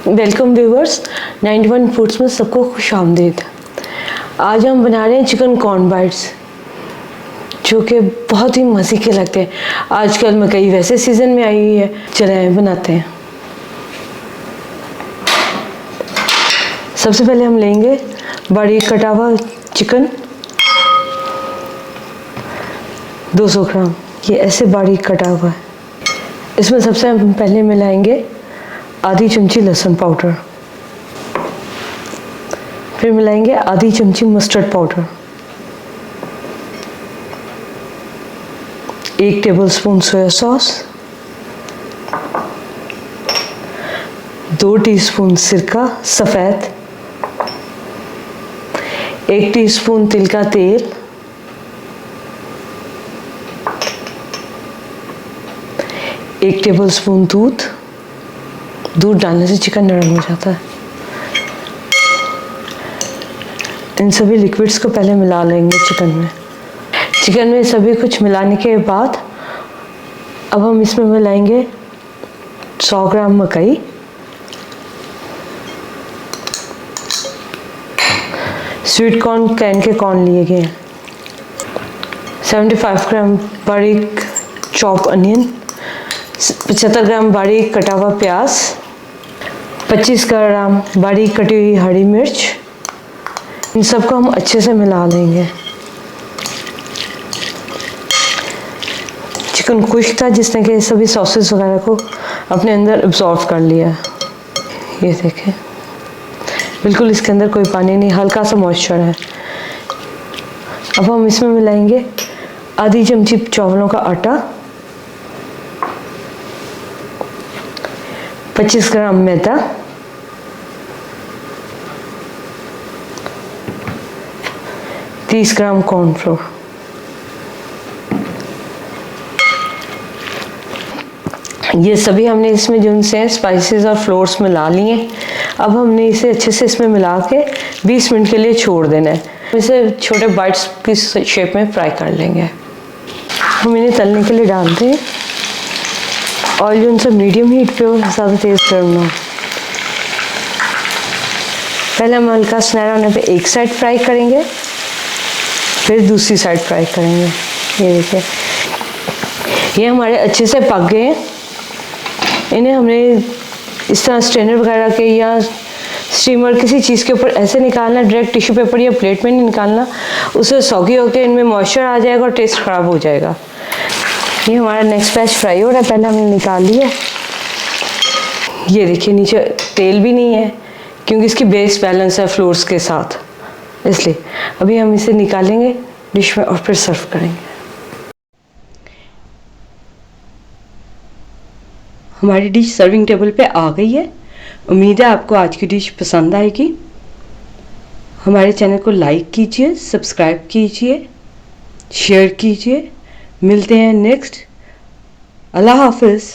Welcome viewers, 91 foods में सबको खुश आमदीद। आज हम बना रहे हैं चिकन कॉर्न बाइट्स, जो कि बहुत ही मज़े के लगते हैं। आजकल मकई वैसे सीज़न में आई हुई है, चलें बनाते हैं। सबसे पहले हम लेंगे बारीक कटा हुआ चिकन 200 ग्राम, ये ऐसे बारीक कटा हुआ है। इसमें सबसे पहले मिलाएंगे आधी चमची लहसुन पाउडर, फिर मिलाएंगे आधी चमची mustard powder, 1 tablespoon soya sauce, 2 teaspoon सिरका सफ़ेद, 1 टीस्पून तिल का तेल, 1 टेबलस्पून दूध डालने से चिकन नरम हो जाता है। इन सभी लिक्विड्स को पहले मिला लेंगे चिकन में सभी कुछ मिलाने के बाद अब हम इसमें मिलाएंगे 100 ग्राम मकई, स्वीट कॉर्न कैन के कॉर्न लिए गए हैं, 75 ग्राम बारीक चॉप अनियन, 75 ग्राम बारीक कटा हुआ प्याज, 25 ग्राम बारीक कटी हुई हरी मिर्च। इन सबको हम अच्छे से मिला लेंगे। चिकन खुश्क था, जिसने कि सभी सॉसेस वगैरह को अपने अंदर एब्जॉर्ब कर लिया। ये देखें, बिल्कुल इसके अंदर कोई पानी नहीं, हल्का सा मॉइस्चर है। अब हम इसमें मिलाएंगे आधी चमची चावलों का आटा, 25 ग्राम मैदा, 30 ग्राम कॉर्नफ्लोर। ये सभी हमने इसमें जो से स्पाइसेस और फ्लोर्स मिला लिए। अब हमने इसे अच्छे से इसमें मिला के 20 मिनट के लिए छोड़ देना है। इसे छोटे बाइट्स की शेप में फ्राई कर लेंगे। हम इन्हें तलने के लिए डालते हैं। ऑयल जो उनसे मीडियम हीट पे हो, ज़्यादा तेज़ गर्म ना हो। पहले हम हल्का सुनहरा होने पे एक साइड फ्राई करेंगे, फिर दूसरी साइड फ्राई करेंगे। ये देखिए, ये हमारे अच्छे से पक गए हैं। इन्हें हमने इस तरह स्ट्रेनर वगैरह के या स्टीमर किसी चीज़ के ऊपर ऐसे निकालना, डायरेक्ट टिश्यू पेपर या प्लेट में नहीं निकालना, उससे सॉगी होकर इनमें मॉइस्चर आ जाएगा और टेस्ट ख़राब हो जाएगा। ये हमारा नेक्स्ट बैच फ्राई हो रहा है, पहले हमने निकाल लिया। ये देखिए, नीचे तेल भी नहीं है क्योंकि इसकी बेस बैलेंस है फ्लोर्स के साथ, इसलिए अभी हम इसे निकालेंगे डिश में और फिर सर्व करेंगे। हमारी डिश सर्विंग टेबल पे आ गई है। उम्मीद है आपको आज की डिश पसंद आएगी। हमारे चैनल को लाइक कीजिए, सब्सक्राइब कीजिए, शेयर कीजिए। मिलते हैं नेक्स्ट। अल्लाह हाफिज़।